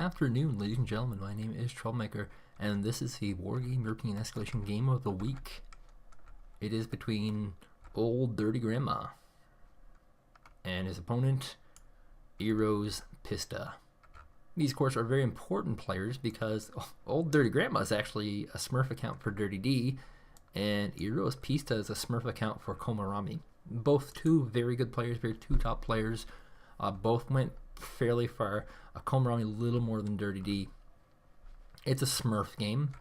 afternoon, ladies and gentlemen. My name is Troublemaker, and this is the Wargame European Escalation Game of the Week. It is between Old Dirty Grandma and his opponent, Eros Pista. These, of course, are very important players because Old Dirty Grandma is actually a Smurf account for Dirty D, and Eros Pista is a Smurf account for Komaromi. Both two very good players, two top players. Both went fairly far. Komaromi a little more than Dirty D. It's a Smurf game.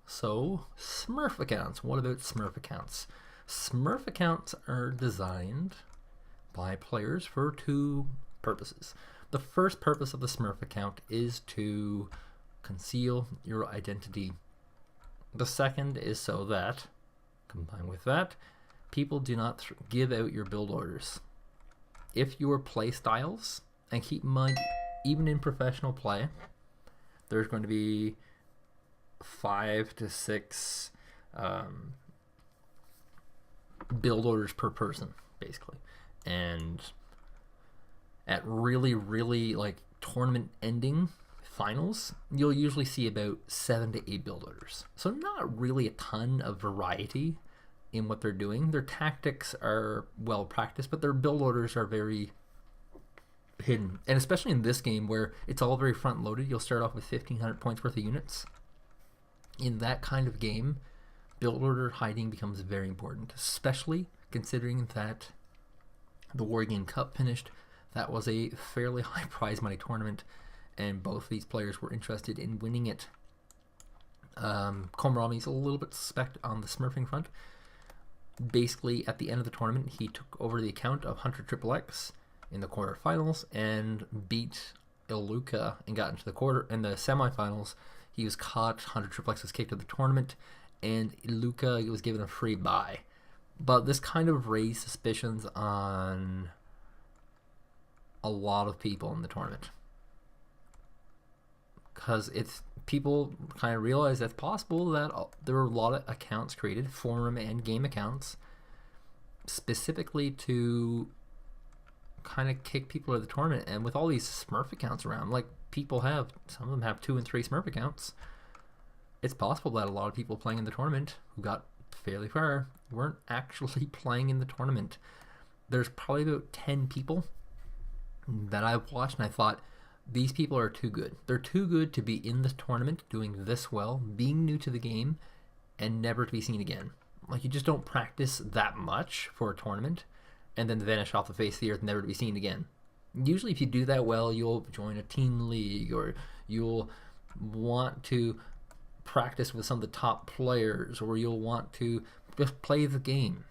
So, Smurf accounts. What about Smurf accounts? Smurf accounts are designed by players for two purposes. The first purpose of the Smurf account is to conceal your identity. The second is so that, combined with that, people do not give out your build orders. If your play styles, and keep in mind, even in professional play, there's going to be 5 to 6 build orders per person, basically. And at really like tournament ending finals, you'll usually see about 7 to 8 build orders. So not really a ton of variety in what they're doing. Their tactics are well practiced, but their build orders are very hidden. And especially in this game where it's all very front loaded, you'll start off with 1,500 points worth of units. In that kind of game, build order hiding becomes very important, especially considering that the Wargame Cup finished. That was a fairly high prize money tournament, and both these players were interested in winning it. Komaromi's a little bit suspect on the smurfing front. Basically, at the end of the tournament, he took over the account of Hunter XXX in the quarterfinals and beat Iluka and got into the semifinals. He was caught. Hunter XXX was kicked out of the tournament, and Iluka was given a free bye. But this kind of raised suspicions on a lot of people in the tournament, because people kind of realize that it's possible that there were a lot of accounts created, forum and game accounts, specifically to kind of kick people out of the tournament. And with all these Smurf accounts around, like some of them have 2 and 3 Smurf accounts, it's possible that a lot of people playing in the tournament who got fairly far weren't actually playing in the tournament. There's probably about 10 people that I've watched and I thought, these people are too good. They're too good to be in the tournament doing this well, being new to the game, and never to be seen again. Like, you just don't practice that much for a tournament and then vanish off the face of the earth, never to be seen again. Usually if you do that well, you'll join a team league, or you'll want to practice with some of the top players, or you'll want to just play the game.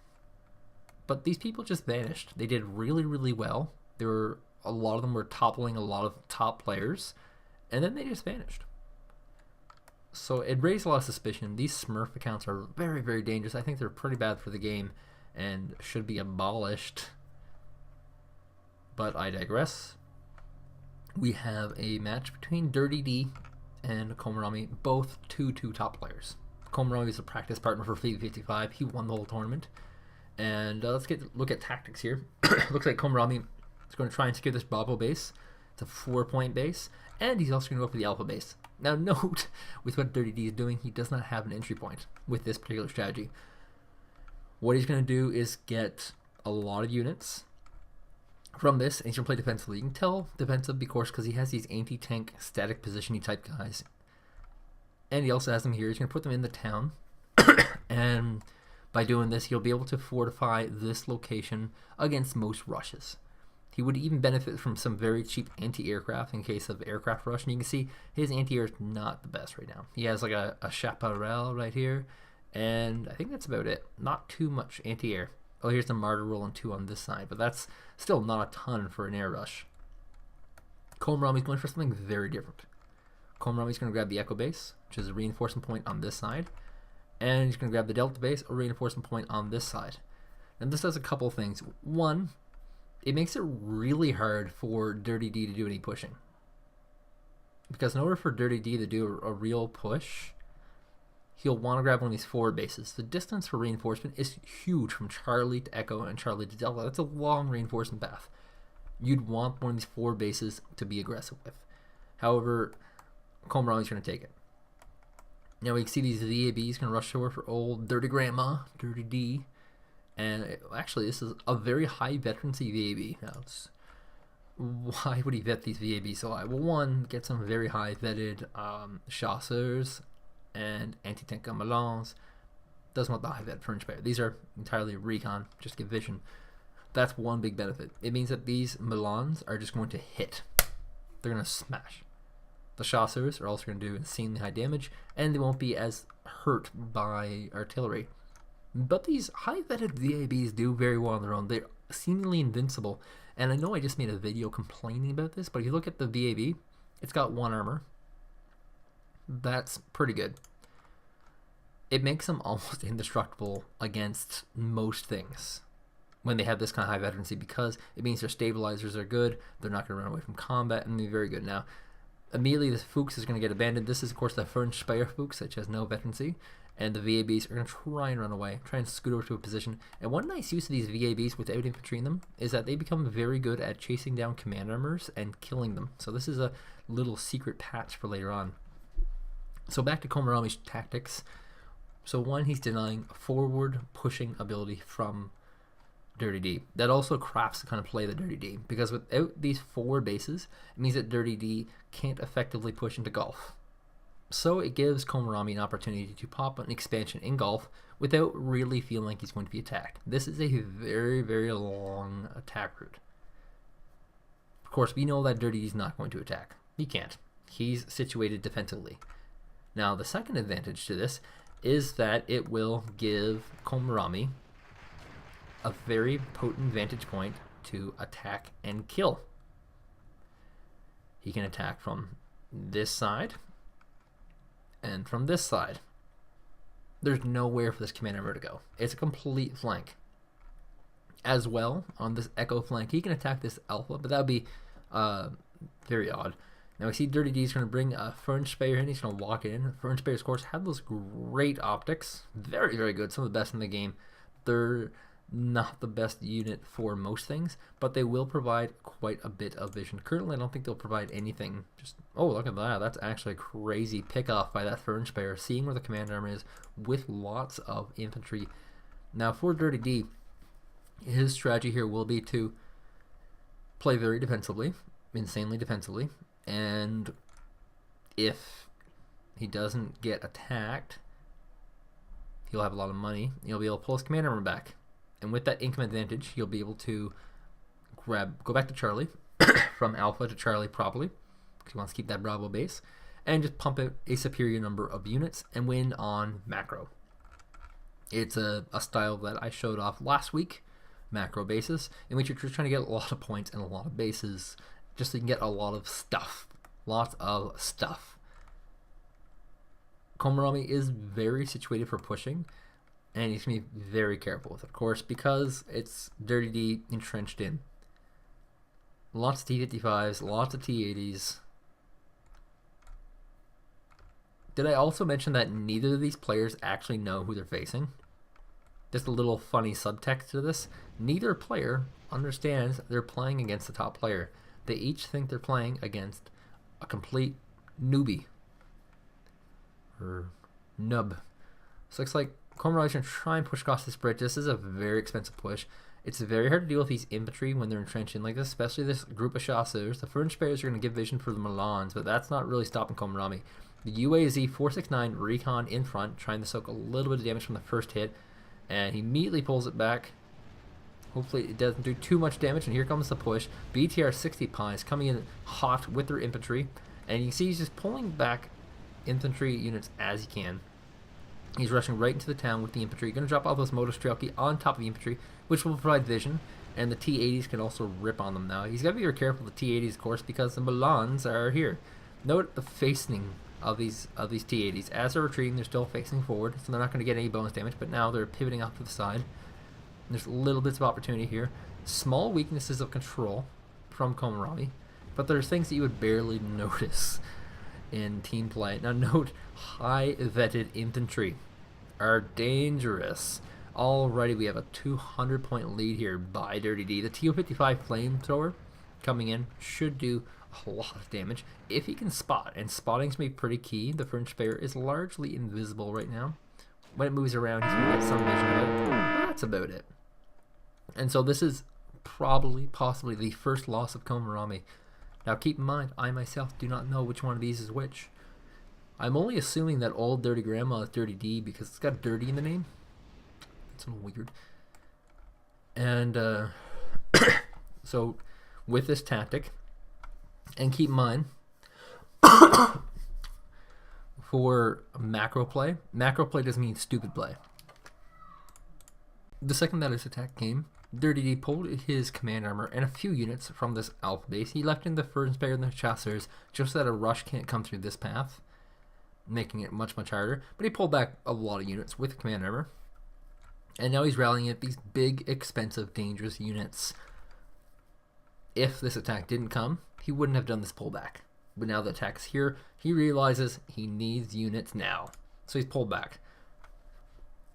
But these people just vanished. They did really well. A lot of them were toppling a lot of top players, and then they just vanished. So it raised a lot of suspicion. These Smurf accounts are very dangerous. I think they're pretty bad for the game and should be abolished. But I digress. We have a match between Dirty D and Komaromi, both two top players. Komaromi is a practice partner for 55. He won the whole tournament. And let's look at tactics here. Looks like Komaromi is going to try and secure this Bravo base. It's a 4-point base, and he's also going to go for the Alpha base. Now note, with what Dirty D is doing, he does not have an entry point with this particular strategy. What he's going to do is get a lot of units from this, and he's going to play defensively. You can tell defensive, of course, because he has these anti-tank static positioning type guys. And he also has them here. He's going to put them in the town, and by doing this, he'll be able to fortify this location against most rushes. He would even benefit from some very cheap anti-aircraft in case of aircraft rush. And you can see his anti-air is not the best right now. He has like a chaparral right here, and I think that's about it. Not too much anti-air. Oh, here's the Martyr rolling 2 on this side, but that's still not a ton for an air rush. Komaromi's going for something very different. Komaromi's going to grab the Echo base, which is a reinforcement point on this side, and he's going to grab the Delta base, a reinforcement point on this side. And this does a couple of things. One, it makes it really hard for Dirty D to do any pushing. Because in order for Dirty D to do a real push, he'll want to grab one of these forward bases. The distance for reinforcement is huge from Charlie to Echo and Charlie to Delta. That's a long reinforcement path. You'd want one of these forward bases to be aggressive with. However, Komaromi's going to take it. Now we can see these VABs going to rush over for old Dirty Grandma, Dirty D. And actually, this is a very high veterancy VAB. Now, why would he vet these VABs so high? Well, one, get some very high vetted chasseurs and anti-tank Milans. Doesn't want the high vet French player. These are entirely recon, just give vision. That's one big benefit. It means that these Milans are just going to hit. They're going to smash. The chasseurs are also going to do insanely high damage, and they won't be as hurt by artillery. But these high vetted VABs do very well on their own. They're seemingly invincible. And I know I just made a video complaining about this, but if you look at the VAB, it's got 1 armor. That's pretty good. It makes them almost indestructible against most things when they have this kind of high veterancy, because it means their stabilizers are good, they're not going to run away from combat, and they're very good. Now, immediately the Fuchs is going to get abandoned. This is, of course, the French Speyer Fuchs, which has no veterancy, and the VABs are going to try and run away, try and scoot over to a position. And one nice use of these VABs without infantry in them is that they become very good at chasing down command armors and killing them. So this is a little secret patch for later on. So back to Komaromi's tactics. So one, he's denying forward pushing ability from Dirty D. That also crafts the kind of play that Dirty D, because without these 4 bases, it means that Dirty D can't effectively push into Gulf. So it gives Komaromi an opportunity to pop an expansion in Gulf without really feeling like he's going to be attacked. This is a very, very long attack route. Of course, we know that Dirty D is not going to attack. He can't. He's situated defensively. Now, the second advantage to this is that it will give Komaromi a very potent vantage point to attack and kill. He can attack from this side and from this side. There's nowhere for this command armor to go. It's a complete flank. As well, on this echo flank, he can attack this alpha, but that would be very odd. Now we see Dirty D is going to bring a French Speyer in. He's going to walk in. French Speyers, of course, have those great optics. Very, very good. Some of the best in the game. They're not the best unit for most things, but they will provide quite a bit of vision. Currently, I don't think they'll provide anything. Just, oh, look at that. That's actually a crazy pick-off by that French Speyer, seeing where the command armor is with lots of infantry. Now, for Dirty D, his strategy here will be to play very defensively, insanely defensively, and if he doesn't get attacked, he'll have a lot of money. He'll be able to pull his command armor back. And with that income advantage, you'll be able to go back to Charlie, from Alpha to Charlie probably, because he wants to keep that Bravo base, and just pump out a superior number of units and win on macro. It's a style that I showed off last week, macro basis, in which you're just trying to get a lot of points and a lot of bases, just so you can get a lot of stuff. Lots of stuff. Komaromi is very situated for pushing, and you need to be very careful with it, of course, because it's Dirty D entrenched in. Lots of T-55s, lots of T-80s. Did I also mention that neither of these players actually know who they're facing? Just a little funny subtext to this. Neither player understands they're playing against the top player. They each think they're playing against a complete newbie. Or nub. So it's like Komaromi's going to try and push across this bridge. This is a very expensive push. It's very hard to deal with these infantry when they're entrenched in like this, especially this group of chasseurs. The French Speyers are going to give vision for the Milans, but that's not really stopping Komaromi. The UAZ 469 recon in front, trying to soak a little bit of damage from the first hit, and he immediately pulls it back. Hopefully it doesn't do too much damage, and here comes the push. BTR 60 Pies coming in hot with their infantry, and you can see he's just pulling back infantry units as he can. He's rushing right into the town with the infantry. Going to drop all those Motor Strelki on top of the infantry, which will provide vision, and the T-80s can also rip on them now. He's got to be very careful with the T-80s, of course, because the Milans are here. Note the facing of these T-80s. As they're retreating, they're still facing forward, so they're not going to get any bonus damage, but now they're pivoting off to the side. There's little bits of opportunity here. Small weaknesses of control from Komaromi, but there's things that you would barely notice in team play. Now note, high vetted infantry are dangerous. Alrighty, we have a 200 point lead here by Dirty D. The TO-55 flamethrower coming in should do a lot of damage if he can spot, and spotting's going to be pretty key. The Fringe Bear is largely invisible right now. When it moves around, he's going to get some vision of it. That's about it. And so this is possibly the first loss of Komaromi. Now keep in mind, I myself do not know which one of these is which. I'm only assuming that Old Dirty Grandma is Dirty D because it's got dirty in the name. It's a little weird. And so with this tactic, and keep in mind, for macro play doesn't mean stupid play. The second that his attack came, Dirty D pulled his command armor and a few units from this alpha base. He left in the Fringe Bear and the Chasseurs just so that a rush can't come through this path, making it much, much harder. But he pulled back a lot of units with command armor. And now he's rallying at these big, expensive, dangerous units. If this attack didn't come, he wouldn't have done this pullback. But now the attack's here, he realizes he needs units now. So he's pulled back.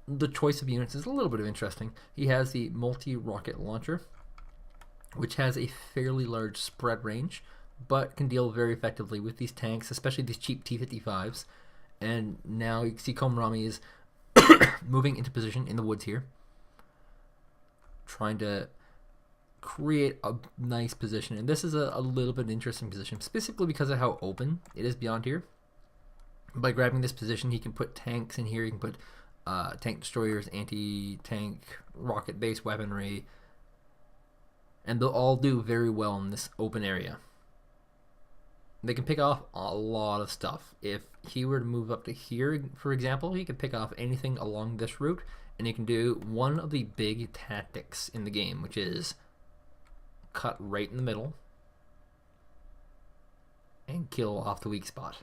The choice of units is a little bit interesting. He has the multi-rocket launcher, which has a fairly large spread range, but can deal very effectively with these tanks, especially these cheap T-55s. And now you can see Komaromi is moving into position in the woods here, trying to create a nice position. And this is a little bit interesting position, specifically because of how open it is beyond here. By grabbing this position, he can put tanks in here. He can put tank destroyers, anti-tank, rocket-based weaponry, and they'll all do very well in this open area. They can pick off a lot of stuff. If he were to move up to here, for example, he could pick off anything along this route, and he can do one of the big tactics in the game, which is cut right in the middle and kill off the weak spot.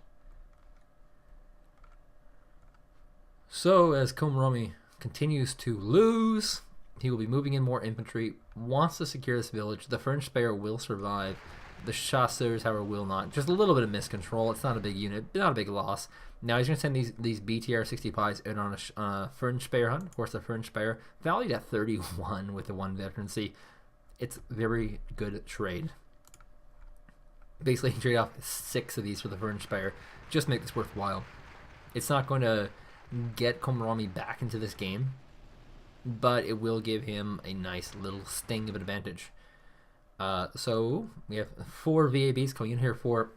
So as Komaromi continues to lose, he will be moving in more infantry, wants to secure this village. The Fringe Bear will survive. The Chasseurs, however, will not. Just a little bit of miscontrol. It's not a big unit, not a big loss. Now he's going to send these BTR-65s out on a Fringe Bear hunt. Of course, the Fringe Bear, valued at 31 with the 1 veterancy. It's very good trade. Basically, you can trade off 6 of these for the Fringe Bear. Just make this worthwhile. It's not going to get Komaromi back into this game, but it will give him a nice little sting of an advantage. So we have 4 VABs coming in here for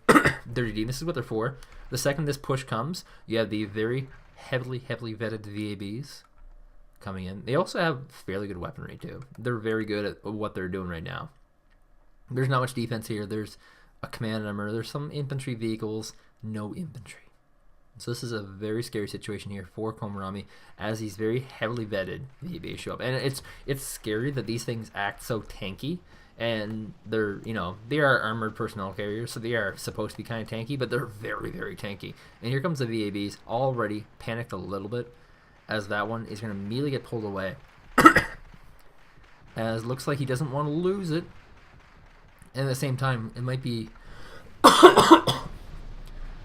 Dirty D. This is what they're for. The second this push comes, you have the very heavily vetted VABs coming in. They also have fairly good weaponry too. They're very good at what they're doing right now. There's not much defense here. There's a command armor. There's some infantry vehicles. No infantry. So this is a very scary situation here for Komaromi as these very heavily vetted VABs show up. And it's scary that these things act so tanky. And they're, they are armored personnel carriers, so they are supposed to be kind of tanky, but they're very, very tanky. And here comes the VABs, already panicked a little bit, as that one is going to immediately get pulled away. As looks like he doesn't want to lose it. And at the same time, it might be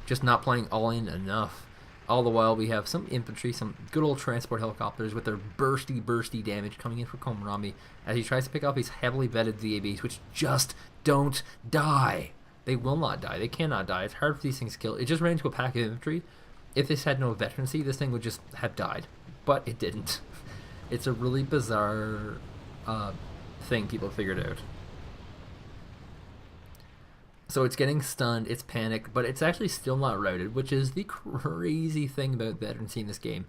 just not playing all in enough. All the while, we have some infantry, some good old transport helicopters with their bursty damage coming in for Komaromi as he tries to pick off these heavily vetted VABs, which just don't die. They will not die. They cannot die. It's hard for these things to kill. It just ran into a pack of infantry. If this had no veterancy, this thing would just have died. But it didn't. It's a really bizarre thing people figured out. So it's getting stunned, it's panicked, but it's actually still not routed, which is the crazy thing about veterancy in this game.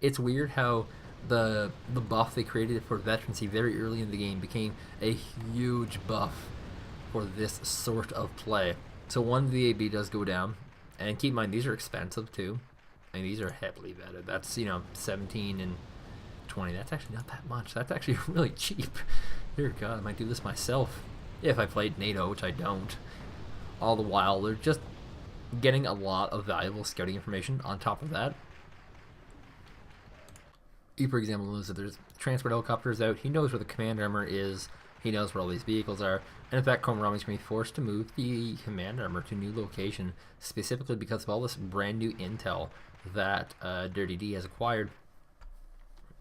It's weird how the buff they created for veterancy very early in the game became a huge buff for this sort of play. So one VAB does go down, and keep in mind these are expensive too. I mean, these are heavily vetted. That's 17 and 20. That's actually not that much. That's actually really cheap. Dear God, I might do this myself if I played NATO, which I don't. All the while, they're just getting a lot of valuable scouting information on top of that. He, for example, knows that there's transport helicopters out. He knows where the command armor is. He knows where all these vehicles are. And in fact, Komaromi's going to be forced to move the command armor to a new location, specifically because of all this brand new intel that Dirty D has acquired.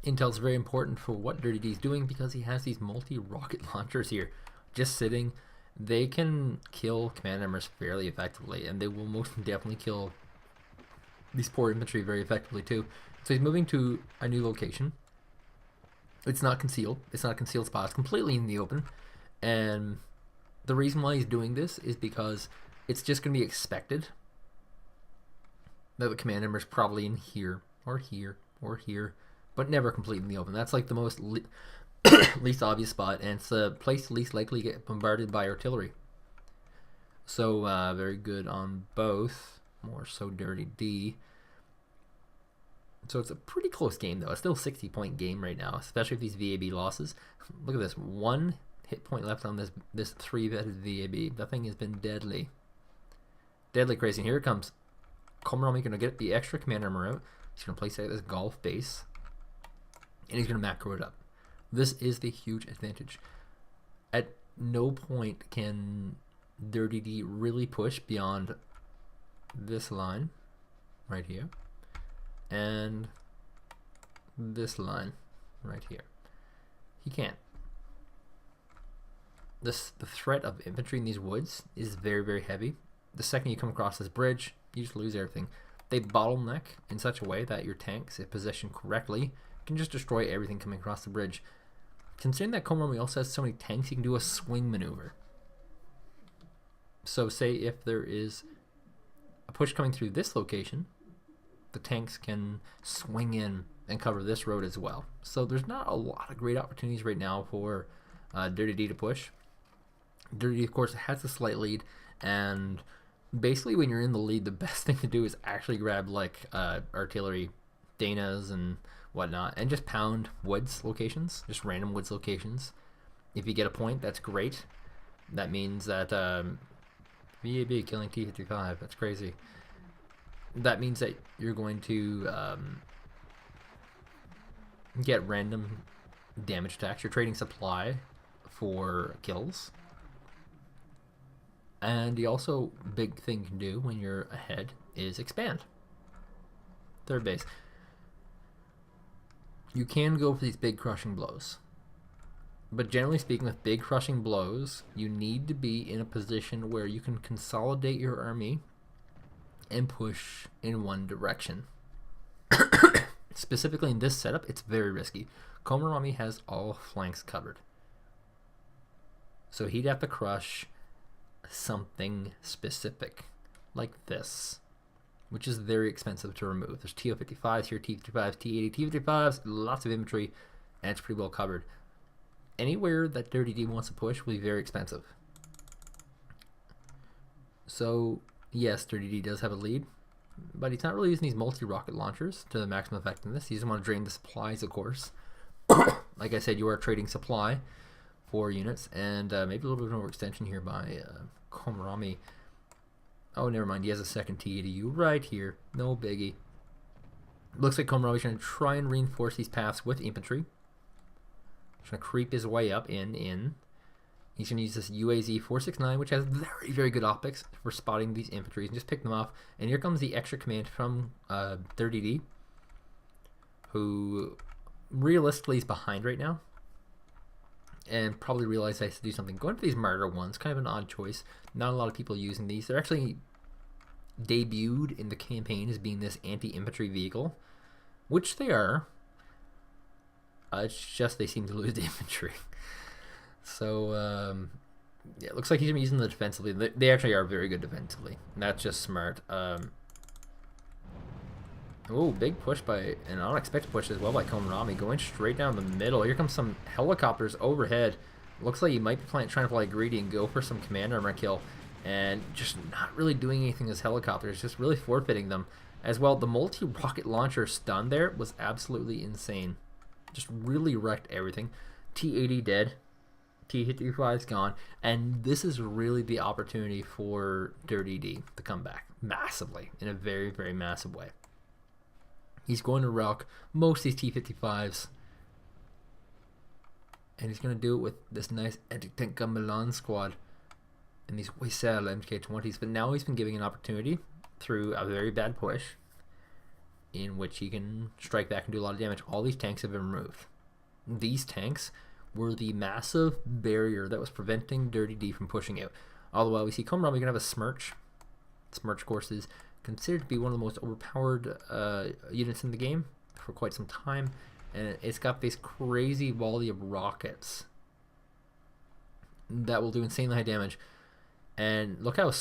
Intel's very important for what Dirty D is doing because he has these multi-rocket launchers here, just sitting they can kill command numbers fairly effectively, and they will most definitely kill these poor infantry very effectively too. So he's moving to a new location. It's not concealed. It's not a concealed spot. It's completely in the open. And the reason why he's doing this is because it's just going to be expected that the command number is probably in here, or here, or here, but never completely in the open. That's like the most least obvious spot, and it's the place least likely to get bombarded by artillery. So very good on both. More so Dirty D. So it's a pretty close game, though. It's still a 60-point game right now, especially with these VAB losses. Look at this. 1 hit point left on this 3 vetted VAB. That thing has been deadly. Deadly crazy. And here it comes. Komaromi going to get the extra command armor out. He's going to place it at this golf base. And he's going to macro it up. This is the huge advantage. At no point can Dirty D really push beyond this line right here. And this line right here. He can't. The threat of infantry in these woods is very, very heavy. The second you come across this bridge, you just lose everything. They bottleneck in such a way that your tanks, if positioned correctly, can just destroy everything coming across the bridge. Considering that Komaromi also has so many tanks, he can do a swing maneuver. So say if there is a push coming through this location, the tanks can swing in and cover this road as well. So there's not a lot of great opportunities right now for Dirty D to push. Dirty D, of course, has a slight lead, and basically when you're in the lead, the best thing to do is actually grab like artillery, Danas and whatnot, and just pound woods locations, just random woods locations. If you get a point, that's great. That means that VAB killing T-55, that's crazy. That means that you're going to get random damage attacks. You're trading supply for kills. And the also big thing you can do when you're ahead is expand. Third base. You can go for these big crushing blows. But generally speaking, with big crushing blows, you need to be in a position where you can consolidate your army and push in one direction. Specifically in this setup, it's very risky. Komaromi has all flanks covered. So he'd have to crush something specific, like this, which is very expensive to remove. There's TO-55s here, T-55s, T-80, T-55s, lots of infantry, and it's pretty well covered. Anywhere that Dirty D wants to push will be very expensive. So yes, Dirty D does have a lead, but he's not really using these multi-rocket launchers to the maximum effectiveness. He doesn't want to drain the supplies, of course. Like I said, you are trading supply for units, and maybe a little bit of an overextension here by Komaromi. Oh, never mind. He has a second T-80U right here. No biggie. Looks like Komaromi's going to try and reinforce these paths with infantry. He's going to creep his way up in. He's going to use this UAZ 469, which has very, very good optics for spotting these infantry and just pick them off. And here comes the extra command from Dirty D, who realistically is behind right now and probably realized I have to do something. Going for these Martyr ones, kind of an odd choice. Not a lot of people using these. They're actually debuted in the campaign as being this anti-infantry vehicle, which they are. It's just they seem to lose the infantry. So, yeah, it looks like he's going to be using them defensively. They actually are very good defensively. That's just smart. Oh, big push by, an unexpected push as well by Komaromi, going straight down the middle. Here comes some helicopters overhead. Looks like he might be trying to play greedy and go for some command armor kill, and just not really doing anything as helicopters, just really forfeiting them. As well, the multi-rocket launcher stun there was absolutely insane. Just really wrecked everything. T-80 dead. T-55's gone. And this is really the opportunity for Dirty D to come back massively, in a very, very massive way. He's going to rock most of these T-55s. And he's going to do it with this nice anti-tank Milan squad and these Weissel MK20s. But now he's been giving an opportunity through a very bad push in which he can strike back and do a lot of damage. All these tanks have been removed. These tanks were the massive barrier that was preventing Dirty D from pushing out. All the while we see Komaromi going to have a Smirch. Smirch course is considered to be one of the most overpowered units in the game for quite some time, and it's got this crazy volley of rockets that will do insanely high damage. And look how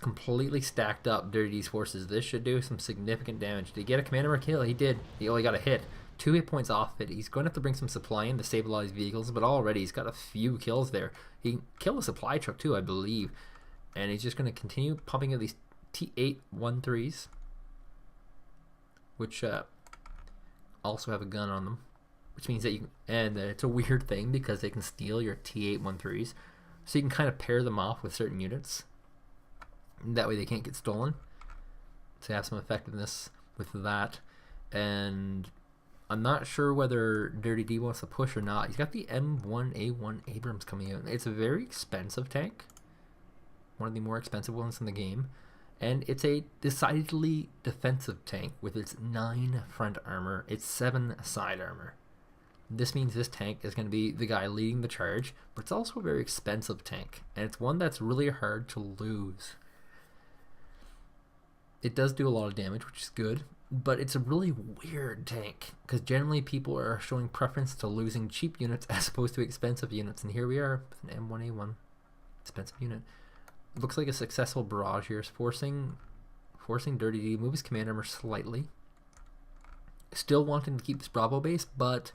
completely stacked up Dirty D's forces. This should do some significant damage. Did he get a commander kill? He did. He only got a hit. 2 hit points off it. He's going to have to bring some supply in to stabilize vehicles, but already he's got a few kills there. He can kill a supply truck too, I believe. And he's just going to continue pumping out these T813s, which also have a gun on them, which means that you can, and it's a weird thing because they can steal your T813s, so you can kind of pair them off with certain units. That way they can't get stolen. To have some effectiveness with that. And I'm not sure whether Dirty D wants to push or not. He's got the M1A1 Abrams coming out. It's a very expensive tank. One of the more expensive ones in the game. And it's a decidedly defensive tank with its 9 front armor, its 7 side armor. This means this tank is going to be the guy leading the charge, but it's also a very expensive tank. And it's one that's really hard to lose. It does do a lot of damage, which is good, but it's a really weird tank because generally people are showing preference to losing cheap units as opposed to expensive units, and here we are with an M1A1 expensive unit. It looks like a successful barrage here is forcing Dirty D to move his command armor slightly. Still wanting to keep this Bravo base, but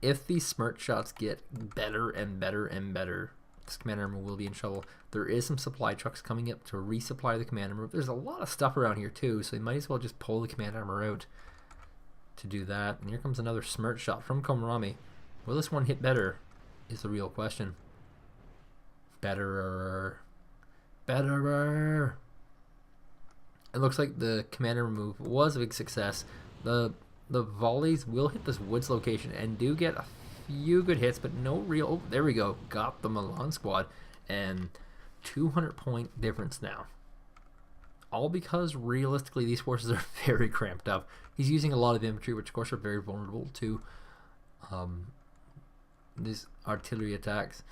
if these smart shots get better and better and better, this command armor will be in trouble. There is some supply trucks coming up to resupply the command armor. There's a lot of stuff around here too, so you might as well just pull the command armor out to do that. And here comes another smart shot from Komaromi. Will this one hit better is the real question. Betterer. It looks like the command armor move was a big success. The volleys will hit this woods location and do get a few good hits, but no real... Oh, there we go. Got the Milan squad. And 200 point difference now. All because realistically these forces are very cramped up. He's using a lot of infantry, which of course are very vulnerable to these artillery attacks.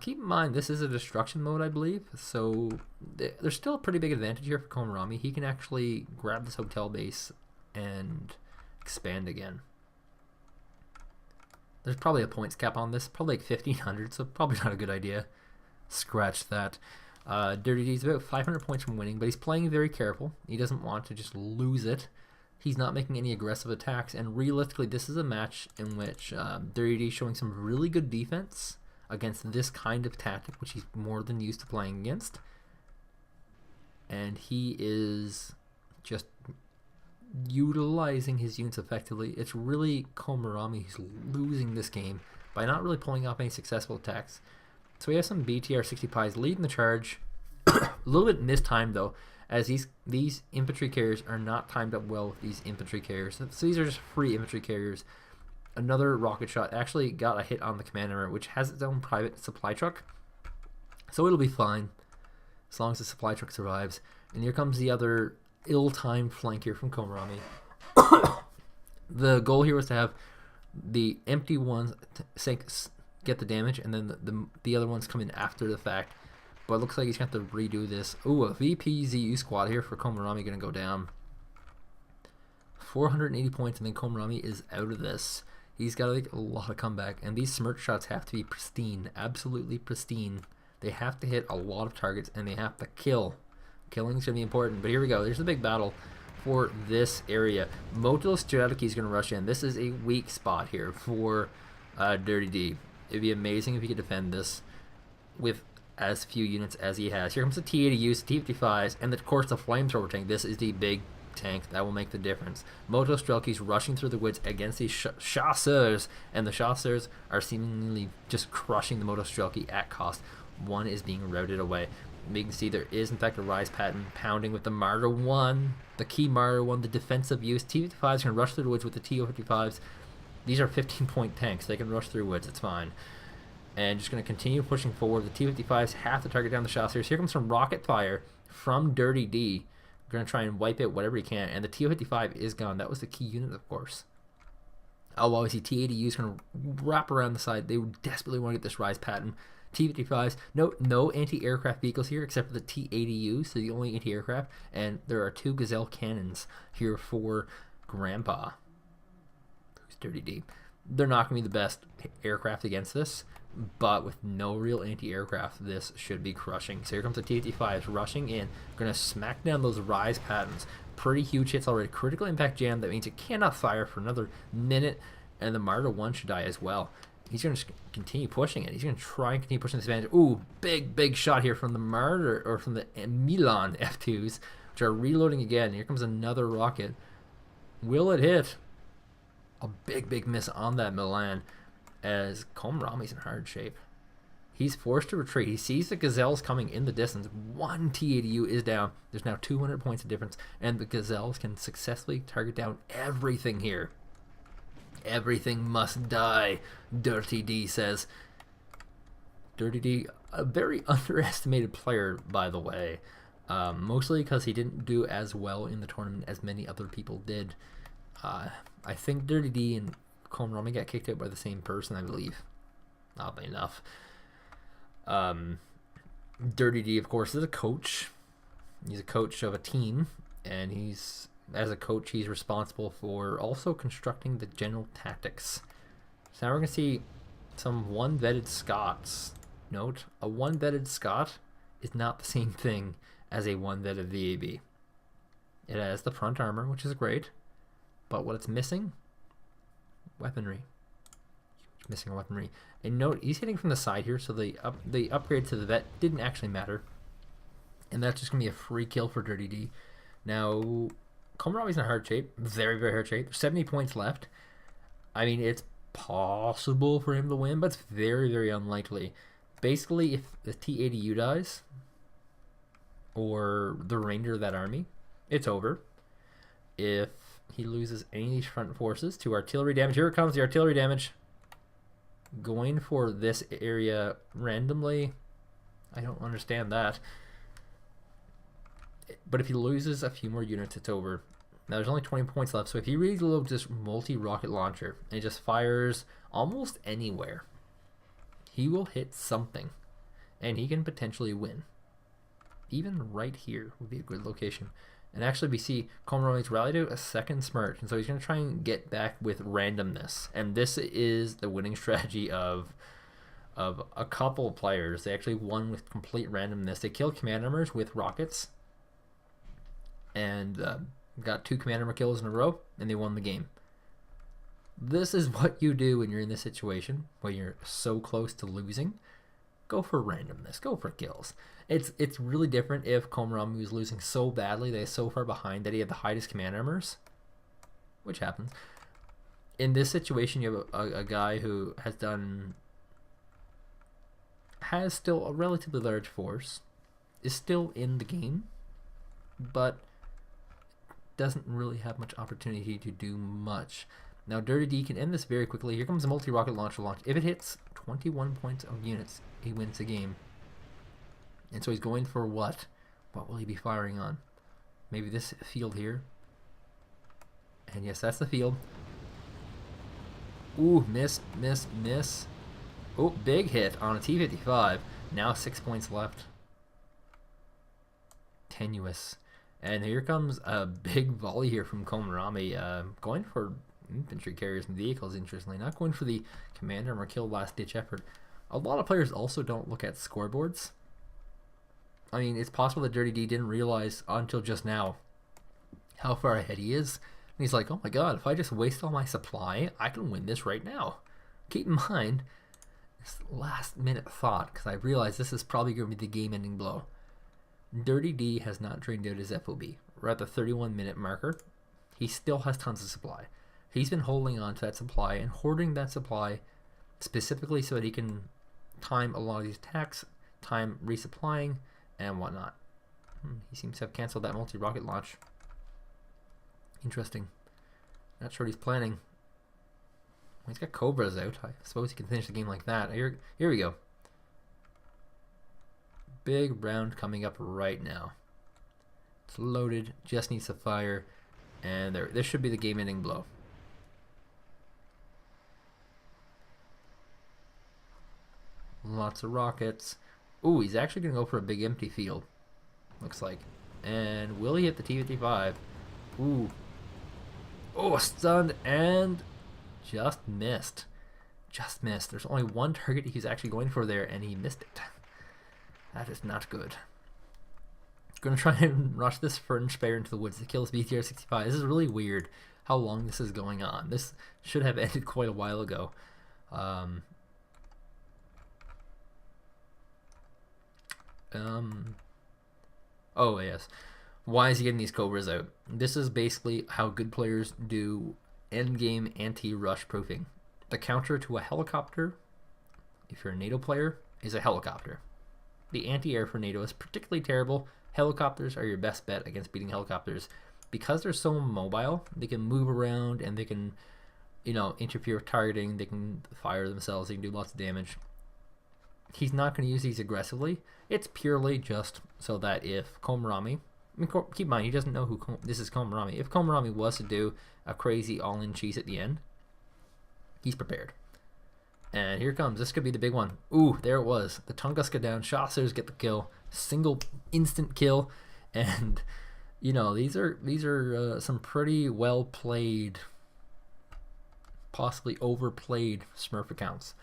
Keep in mind, this is a destruction mode, I believe, so there's still a pretty big advantage here for Komaromi. He can actually grab this hotel base and expand again. There's probably a points cap on this, probably like 1,500, so probably not a good idea. Scratch that. Dirty D's about 500 points from winning, but he's playing very careful. He doesn't want to just lose it. He's not making any aggressive attacks, and realistically, this is a match in which Dirty D's showing some really good defense against this kind of tactic, which he's more than used to playing against. And he is just utilizing his units effectively. It's really Komaromi who's losing this game by not really pulling off any successful attacks. So we have some BTR-60 pies leading the charge. A little bit mistimed though, as these infantry carriers are not timed up well with these infantry carriers. So these are just free infantry carriers. Another rocket shot actually got a hit on the command armor, which has its own private supply truck. So it'll be fine as long as the supply truck survives. And here comes the other ill-timed flank here from Komaromi. The goal here was to have the empty ones get the damage, and then the other ones come in after the fact. But it looks like he's going to have to redo this. Ooh, a VPZU squad here for Komaromi going to go down. 480 points, and then Komaromi is out of this. He's got to make a lot of comeback, and these smirch shots have to be pristine, absolutely pristine. They have to hit a lot of targets, and they have to kill. Killing is going to be important, but here we go. There's the big battle for this area. Moto Strategy is going to rush in. This is a weak spot here for Dirty D. It'd be amazing if he could defend this with as few units as he has. Here comes the T-80Us, T-55s, and of course the flamethrower tank. This is the big tank that will make the difference. Moto Strelky's rushing through the woods against these chasseurs, and the chasseurs are seemingly just crushing the Moto Strelky at cost. One is being routed away. You can see there is in fact a rise pattern pounding with the Martyr 1, the key Martyr 1, the defensive use. T-55s can rush through the woods with the T-55s. These are 15-point tanks. They can rush through woods. It's fine. And just going to continue pushing forward. The T-55s have to target down the chasseurs. Here comes some rocket fire from Dirty D. Going to try and wipe out whatever he can, and the T-55 is gone. That was the key unit, of course. Oh, obviously T-80U is going to wrap around the side. They desperately want to get this rise pattern. T-55s, no anti-aircraft vehicles here except for the T-80U, so the only anti-aircraft. And there are 2 Gazelle cannons here for Grandpa, who's Dirty D. They're not going to be the best aircraft against this, but with no real anti-aircraft, this should be crushing. So here comes the T-55s rushing in, going to smack down those rise patterns. Pretty huge hits already. Critical impact jam. That means it cannot fire for another minute, and the Marder 1 should die as well. He's going to continue pushing it. He's going to try and continue pushing this advantage. Ooh, big shot here from the Marder, or from the Milan F2s, which are reloading again. Here comes another rocket. Will it hit? A big miss on that Milan, as Komaromi's in hard shape. He's forced to retreat. He sees the Gazelles coming in the distance. 1 T-80U is down. There's now 200 points of difference, and the Gazelles can successfully target down everything here. Everything must die, Dirty D says. Dirty D, a very underestimated player, by the way. Mostly because he didn't do as well in the tournament as many other people did. I think Dirty D and Komaromi got kicked out by the same person, I believe. Oddly enough. Dirty D, of course, is a coach. He's a coach of a team, and as a coach, he's responsible for also constructing the general tactics. So now we're going to see some one-vetted Scots. Note, a one-vetted Scot is not the same thing as a one-vetted VAB. It has the front armor, which is great, but what it's missing? Weaponry. It's missing weaponry. And note, he's hitting from the side here, so the upgrade to the vet didn't actually matter. And that's just going to be a free kill for Dirty D. Now, Komaromi's in hard shape. Very hard shape. There's 70 points left. I mean, it's possible for him to win, but it's very unlikely. Basically, if the T-80U dies, or the remainder of that army, it's over. If he loses any of these front forces to artillery damage, here it comes, the artillery damage. Going for this area randomly, I don't understand that. But if he loses a few more units, it's over. Now there's only 20 points left, so if he reloads this multi-rocket launcher and it just fires almost anywhere, he will hit something, and he can potentially win. Even right here would be a good location. And actually we see Komaromi's rallied out a second Smurf, and so he's going to try and get back with randomness. And this is the winning strategy of a couple of players. They actually won with complete randomness. They killed command armors with rockets, and got 2 command armor kills in a row, and they won the game. This is what you do when you're in this situation, where you're so close to losing. Go for randomness. Go for kills. It's really different if Komaromi was losing so badly that he's so far behind that he had the highest command armors, which happens. In this situation, you have a guy who has still a relatively large force, is still in the game, but doesn't really have much opportunity to do much. Now Dirty D can end this very quickly. Here comes a multi-rocket launcher launch. If it hits 21 points of units, he wins the game. And so he's going for what? What will he be firing on? Maybe this field here. And yes, that's the field. Ooh, miss. Oh, big hit on a T-55. Now 6 points left. Tenuous. And here comes a big volley here from Komaromi. Going for infantry carriers and vehicles, interestingly. Not going for the command armor kill last ditch effort. A lot of players also don't look at scoreboards. I mean, it's possible that Dirty D didn't realize until just now how far ahead he is. And he's like, oh my god, if I just waste all my supply, I can win this right now. Keep in mind, this last minute thought, because I realize this is probably going to be the game-ending blow. Dirty D has not drained out his FOB. We're at the 31-minute marker. He still has tons of supply. He's been holding on to that supply and hoarding that supply specifically so that he can time a lot of these attacks, time resupplying, and whatnot. He seems to have canceled that multi-rocket launch. Interesting. Not sure what he's planning. Well, he's got Cobras out. I suppose he can finish the game like that. Here we go. Big round coming up right now. It's loaded, just needs to fire, and this should be the game-ending blow. Lots of rockets. Ooh, he's actually going to go for a big empty field. Looks like. And will he hit the T-55? Ooh. Oh, stunned and just missed. Just missed. There's only one target he's actually going for there, and he missed it. That is not good. Gonna try and rush this Fern Spear into the woods to kill his BTR-65. This is really weird how long this is going on. This should have ended quite a while ago. Oh, yes. Why is he getting these Cobras out? This is basically how good players do endgame anti-rush proofing. The counter to a helicopter, if you're a NATO player, is a helicopter. The anti-air for NATO is particularly terrible. Helicopters are your best bet against beating helicopters. Because they're so mobile, they can move around and they can, interfere with targeting. They can fire themselves. They can do lots of damage. He's not going to use these aggressively. It's purely just so that if Komaromi, keep in mind, he doesn't know who this is Komaromi. If Komaromi was to do a crazy all-in cheese at the end, he's prepared. And here comes. This could be the big one. Ooh, there it was. The Tunguska down. Chasseurs get the kill. Single instant kill. And, these are some pretty well played, possibly overplayed Smurf accounts.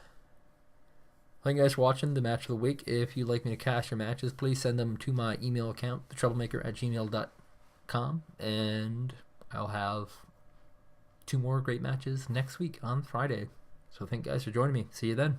Thank you guys for watching the match of the week. If you'd like me to cash your matches, please send them to my email account, thetroublemaker@gmail.com. And I'll have 2 more great matches next week on Friday. So thank you guys for joining me. See you then.